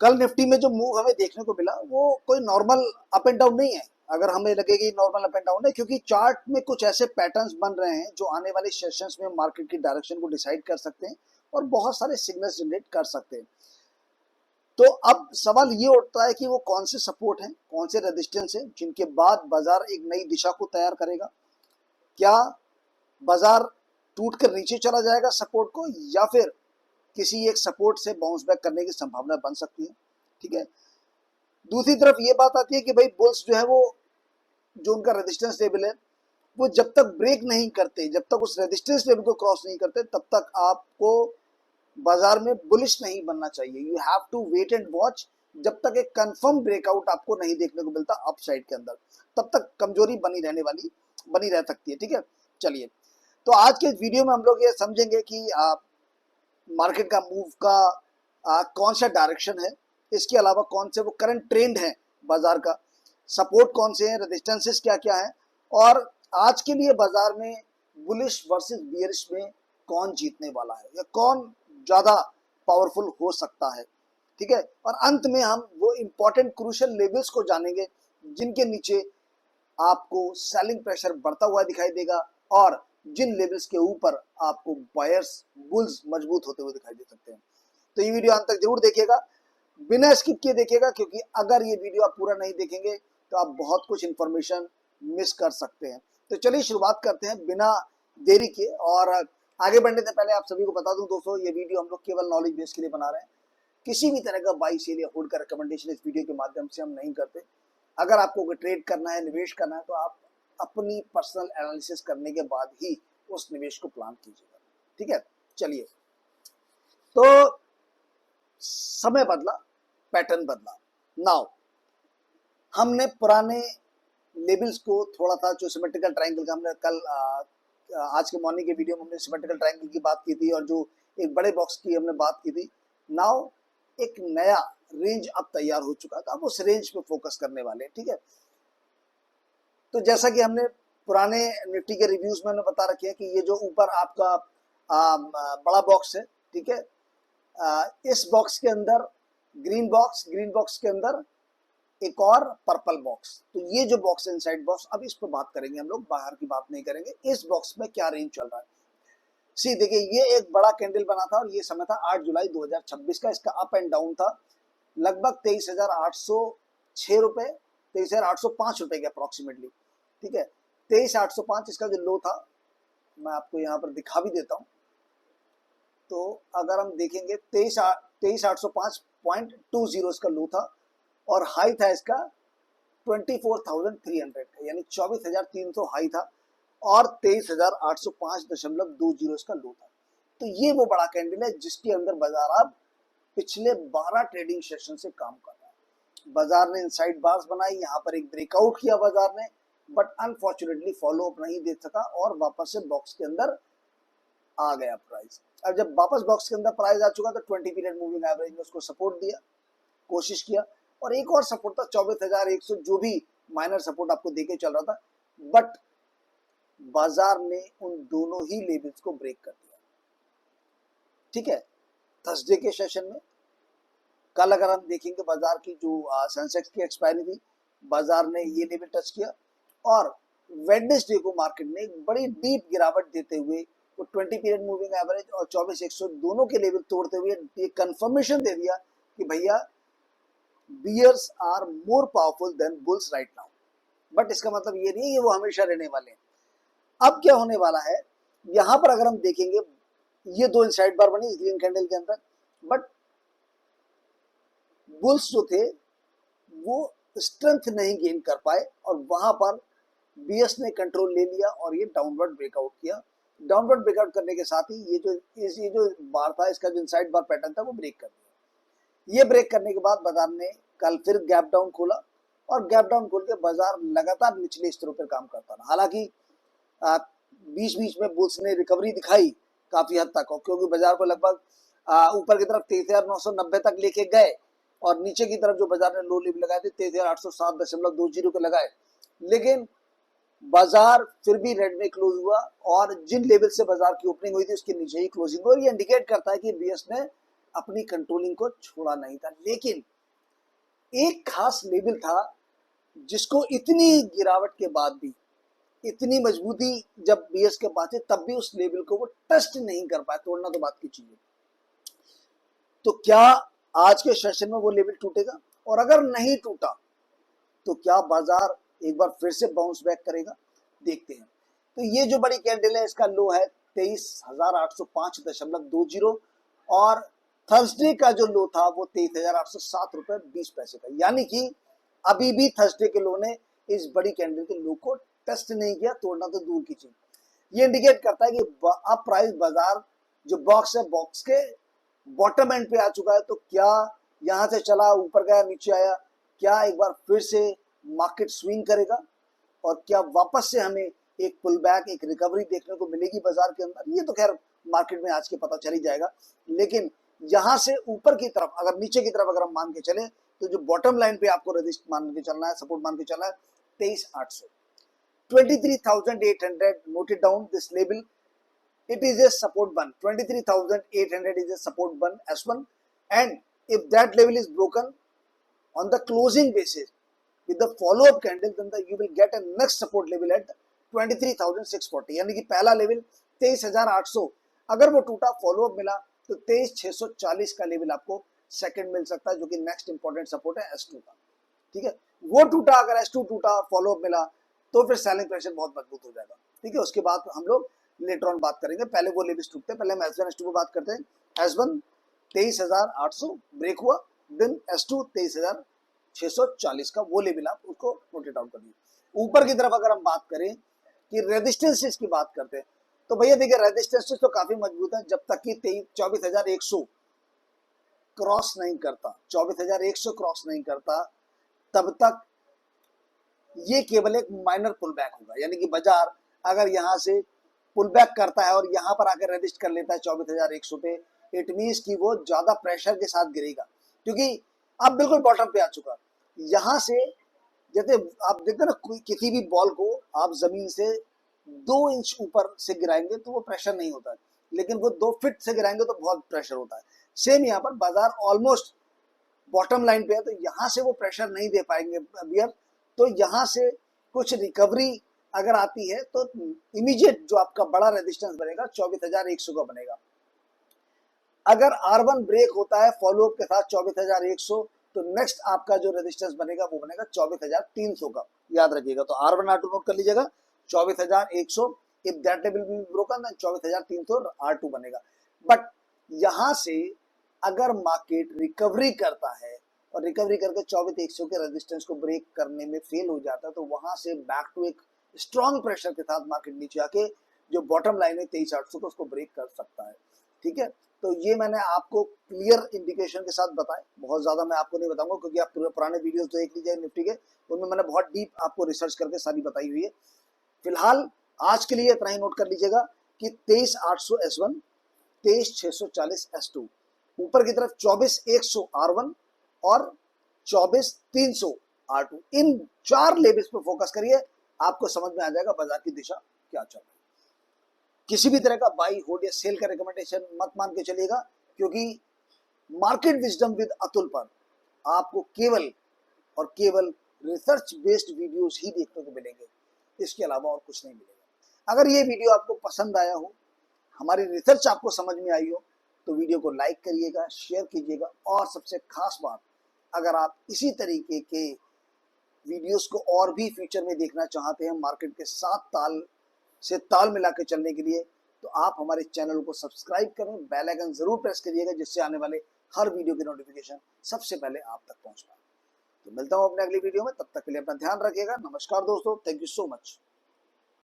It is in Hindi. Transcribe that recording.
कल निफ्टी में जो मूव हमें देखने को मिला वो कोई नॉर्मल अप एंड डाउन नहीं है। अगर हमें लगे कि नॉर्मल अप एंड डाउन है, क्योंकि चार्ट में कुछ ऐसे पैटर्न्स बन रहे हैं जो आने वाले सेशंस में मार्केट की डायरेक्शन को डिसाइड कर सकते हैं और बहुत सारे सिग्नल्स जनरेट कर सकते हैं। तो अब सवाल ये उठता है कि वो कौन से सपोर्ट हैं, कौन से रेजिस्टेंस हैं जिनके बाद बाजार एक नई दिशा को तैयार करेगा। क्या बाजार टूट कर नीचे चला जाएगा सपोर्ट को, या फिर किसी एक सपोर्ट से बाउंस बैक करने की संभावना बन सकती है। ठीक है, दूसरी तरफ ये बात आती है कि भाई बुल्स जो है वो जो उनका रेजिस्टेंस लेवल है वो जब तक ब्रेक नहीं करते, जब तक उस रेजिस्टेंस लेवल को क्रॉस नहीं करते, तब तक आपको बाजार में बुलिश नहीं बनना चाहिए। You have to wait and watch. जब तक एक कंफर्म ब्रेकआउट आपको नहीं देखने को मिलता अपसाइड के अंदर, तब तक कमजोरी बनी रह सकती है। ठीक है, चलिए, तो आज के वीडियो में हम लोग ये समझेंगे कि मार्केट का मूव का कौन सा डायरेक्शन है, इसके अलावा कौन से वो करंट ट्रेंड है बाजार का, सपोर्ट कौन से हैं, रेजिस्टेंसेस क्या क्या है, और आज के लिए बाजार में बुलिश वर्सेस बियरिश में कौन जीतने वाला है या कौन ज्यादा पावरफुल हो सकता है। ठीक है, और अंत में हम वो इंपॉर्टेंट क्रूशियल लेवल्स को जानेंगे जिनके नीचे आपको सेलिंग प्रेशर बढ़ता हुआ दिखाई देगा और जिन लेवल्स के ऊपर आपको बायर्स बुल्स मजबूत होते हुए दिखाई दे सकते हैं। तो ये वीडियो अंत तक जरूर देखिएगा, बिना स्किप किए देखिएगा, क्योंकि अगर ये वीडियो आप पूरा नहीं देखेंगे तो आप बहुत कुछ इंफॉर्मेशन मिस कर सकते हैं। तो चलिए शुरुआत करते हैं बिना देरी के। और आगे बढ़ने से पहले आप सभी को बता दूं दोस्तों, ये वीडियो हम लोग केवल नॉलेज बेस के लिए बना रहे हैं। किसी भी तरह का बाई सेल या होल्ड का रिकमेंडेशन इस वीडियो के माध्यम से हम नहीं करते। अगर आपको कोई ट्रेड करना है, निवेश करना है, तो आप अपनी पर्सनल एनालिसिस करने के बाद ही उस निवेश को प्लान कीजिएगा। ठीक है, चलिए, तो समय बदला, पैटर्न बदला। नाउ हमने पुराने लेवल्स को थोड़ा था, जो सिमेट्रिकल ट्रायंगल का हमने कल आज के मॉर्निंग के वीडियो में हमने सिमेट्रिकल ट्रायंगल की बात की थी और जो एक बड़े बॉक्स की हमने बात की थी। नाउ एक नया रेंज अब तैयार हो चुका था, अब उस रेंज पे फोकस करने वाले हैं। ठीक है, तो जैसा कि हमने पुराने निफ्टी के रिव्यूज में हमने बता रखे हैं कि ये जो ऊपर आपका बड़ा बॉक्स है, ठीक है, इस बॉक्स के अंदर ग्रीन बॉक्स के अंदर एक और पर्पल बॉक्स। तो ये जो बॉक्स है इनसाइड बॉक्स, अब इस पर बात करेंगे हम लोग, बाहर की बात नहीं करेंगे। इस बॉक्स में क्या रेंज चल रहा है, सी देखिए, ये एक बड़ा कैंडल बना था और ये समय था 8 जुलाई 2026 का। इसका अप एंड डाउन था लगभग 23,806 रुपए, 23,805 रुपए के अप्रोक्सीमेटली। ठीक है, 23,805 इसका जो लो था, मैं आपको यहाँ पर दिखा भी देता हूँ। तो अगर हम देखेंगे 23,805.20 इसका लो था और हाई था इसका 24,300 का, यानी 24,300 हाई था और 23,805.20 इसका लो था। तो ये वो बड़ा कैंडल है जिसके अंदर बाजार अब पिछले 12 ट्रेडिंग सेशन से काम कर रहा है। बाजार ने इनसाइड बार्स बनाई, यहाँ पर एक ब्रेकआउट किया बाजार ने, बट अनफॉर्चुनेटली फॉलो अप नहीं दे सका और वापस से बॉक्स के अंदर आ गया प्राइस। अब जब वापस बॉक्स के अंदर प्राइस आ चुका तो 20 पीरियड मूविंग एवरेज ने उसको सपोर्ट दिया, कोशिश किया, और एक और सपोर्ट था 24,100, जो भी माइनर सपोर्ट आपको देके चल रहा था, बट बाजार ने उन दोनों ही लेवल्स को ब्रेक कर दिया। ठीक है, थर्सडे के सेशन में कल अगर हम देखेंगे बाजार की जो सेंसेक्स की एक्सपायरी थी, बाजार ने ये लेवल टच किया और वेडनेसडे को मार्केट ने एक बड़ी डीप गिरावट देते हुए वो 20 पीरियड मूविंग एवरेज और 24,100 दोनों के लेवल तोड़ते हुए ये कंफर्मेशन दे दिया कि भैया bears are more powerful than bulls right now. But इसका मतलब ये नहीं है वो हमेशा रहने वाले हैं। अब क्या होने वाला है, यहां पर अगर हम देखेंगे ये दो इनसाइड बार बनी इस ग्रीन कैंडल के अंदर, बट बुल्स जो थे वो स्ट्रेंथ नहीं गेन कर पाए और वहां पर बीएस ने कंट्रोल ले लिया और ये डाउनवर्ड ब्रेकआउट किया। डाउनवर्ड ब्रेकआउट करने के साथ ही ये जो बार था, इसका जो इनसाइड बार पैटर्न था वो ब्रेक कर दिया। ये ब्रेक करने के बाद बाजार ने कल फिर गैप डाउन खोला और गैप डाउन खोल के बाजार लगातार निचले स्तरों पर काम करता रहा। हालांकि बीच बीच में बुल्स ने रिकवरी दिखाई काफी हद तक, क्योंकि बाजार को लगभग ऊपर की तरफ 23,990 तक लेके गए और नीचे की तरफ जो बाजार ने लो लेवल लगाए थे 23,807.20 के लगाए, लेकिन बाजार फिर भी रेड में क्लोज हुआ और जिन लेवल से बाजार की ओपनिंग हुई थी उसके नीचे ही क्लोजिंग हुई। ये इंडिकेट करता है कि बीएस ने अपनी कंट्रोलिंग को छोड़ा नहीं था। लेकिन एक खास लेवल था जिसको इतनी गिरावट के बाद भी, इतनी मजबूती जब बीएस के पास थी तब भी उस लेवल को वो टेस्ट नहीं कर पाए, तोड़ना तो बात की चीज है। तो क्या आज के सेशन में वो लेवल टूटेगा? और अगर नहीं टूटा तो क्या बाजार एक बार फिर से बाउंस बैक करेगा? देखते हैं। तो ये जो बड़ी कैंडल है इसका लो है 23,805.20 और थर्सडे का जो लो था वो 23,807 रुपए 20 पैसे का, यानी कि अभी भी थर्सडे के लो ने इस बड़ी कैंडल के लो को टेस्ट नहीं किया, तोड़ना तो दूर की चीज। ये इंडिकेट करता है कि अब प्राइस बाजार जो बॉक्स है, बॉक्स के बॉटम एंड पे आ चुका है। तो क्या यहां से चला, ऊपर गया, नीचे आया, क्या एक बार फिर से मार्केट स्विंग करेगा और क्या वापस से हमें एक पुल बैक, एक रिकवरी देखने को मिलेगी बाजार के अंदर? ये तो खैर मार्केट में आज के पता चल ही जाएगा। लेकिन यहां से ऊपर की तरफ, अगर नीचे की तरफ अगर हम मान के चले तो जो बॉटम लाइन पे आपको रेजिस्ट मान के चलना है, सपोर्ट मान के चलना है 23,800, 23,800 noted down this level. It is a support band. 23,800 is a support band S1, and if that level is broken on the closing basis with the follow up candle, then you will get a next support level at 23,640. यानी कि पहला लेवल 23,800 अगर वो टूटा, फॉलो अप मिला तो 23,640 का लेवल आपको सेकंड मिल सकता है, जो कि नेक्स्ट इंपॉर्टेंट सपोर्ट है S2 का। ठीक है, वो टूटा, अगर S2 टूटा, फॉलो अप मिला तो फिर सेलिंग प्रेशर बहुत मजबूत हो जाएगा। ठीक है, उसके बाद हम लोग लेटर ऑन बात करेंगे। पहले वो लेवल्स टूटते हैं, पहले हम S1 S2 को बात करते हैं। S1 23,800 ब्रेक हुआ, देन S2 23,640 का वो लेवल आप उसको नोट डाउन कर लीजिए। ऊपर की तरफ अगर हम बात करें कि रेजिस्टेंसेस की बात करते हैं तो भैया देखिए रेजिस्टेंसेस तो काफी मजबूत है, जब तक कि 24,100 क्रॉस नहीं करता, 24,100 क्रॉस नहीं करता, तब तक ये केवल एक माइनर पुल बैक होगा। यानी कि बाजार अगर यहाँ से पुल बैक करता है और यहाँ पर आकर रेजिस्ट कर लेता है 24,100 पे, इट मीन्स कि वो ज्यादा प्रेशर के साथ गिरेगा, क्योंकि अब बिल्कुल बॉटम पे आ चुका। यहाँ से जैसे आप देखते हैं ना, किसी भी बॉल को आप जमीन से 2 इंच ऊपर से गिराएंगे तो वो प्रेशर नहीं होता है, लेकिन वो 2 फीट से गिराएंगे तो बहुत प्रेशर होता है। सेम यहाँ पर बाजार ऑलमोस्ट बॉटम लाइन पे है, तो यहाँ से वो प्रेशर नहीं दे पाएंगे बियर। तो यहाँ से कुछ रिकवरी अगर आती है तो इमीडिएट जो आपका बड़ा रेजिस्टेंस बनेगा 24,100 का बनेगा। अगर R1 ब्रेक होता है फॉलो अप के साथ 24,100, तो नेक्स्ट आपका जो रेजिस्टेंस बनेगा वो बनेगा 24,300 का, याद रखिएगा। तो R1 R2 नोट कर लीजिएगा, 24,100, if that level will be broken then 24,300 R2 बनेगा। बट यहाँ से अगर मार्केट रिकवरी करता है और रिकवरी करके 24,100 के रेजिस्टेंस को ब्रेक करने में फेल हो जाता है, तो वहां से बैक टू एक स्ट्रॉन्ग प्रेशर के साथ मार्केट नीचे आके जो बॉटम लाइन है 23,800 को उसको ब्रेक कर सकता है। ठीक है, तो ये मैंने आपको क्लियर इंडिकेशन के साथ बताया, बहुत ज्यादा मैं आपको नहीं बताऊंगा क्योंकि आप पुराने वीडियोस देख लीजिए निफ्टी के, उनमें मैंने बहुत डीप आपको रिसर्च करके सारी बताई हुई है। फिलहाल आज के लिए इतना ही नोट कर लीजिएगा कि 23,800 S1, 23,640 S2, ऊपर की तरफ 24,100 R1 और 24,300 R2, इन 4 लेवल्स पे फोकस करिए, आपको समझ में आ जाएगा बाजार की दिशा क्या चल रही है। किसी भी तरह का बाई होल्ड या सेल का रिकमेंडेशन मत मान के चलिएगा, क्योंकि मार्केट विजडम विद अतुल पर आपको केवल और केवल रिसर्च बेस्ड वीडियोस ही देखने को मिलेंगे, इसके अलावा और कुछ नहीं मिलेगा। अगर ये वीडियो आपको पसंद आया हो, हमारी रिसर्च आपको समझ में आई हो, तो वीडियो को लाइक करिएगा, शेयर कीजिएगा, और सबसे खास बात, अगर आप इसी तरीके के वीडियोस को और भी फ्यूचर में देखना चाहते हैं मार्केट के साथ ताल से ताल मिला के चलने के लिए, तो आप हमारे चैनल को सब्सक्राइब करें, बेल आइकन जरूर प्रेस करिएगा, जिससे आने वाले हर वीडियो की नोटिफिकेशन सबसे पहले आप तक पहुंच पाए। तो मिलता हूं अपने अगली वीडियो में, तब तक के लिए अपना ध्यान रखिएगा। नमस्कार दोस्तों, थैंक यू सो मच।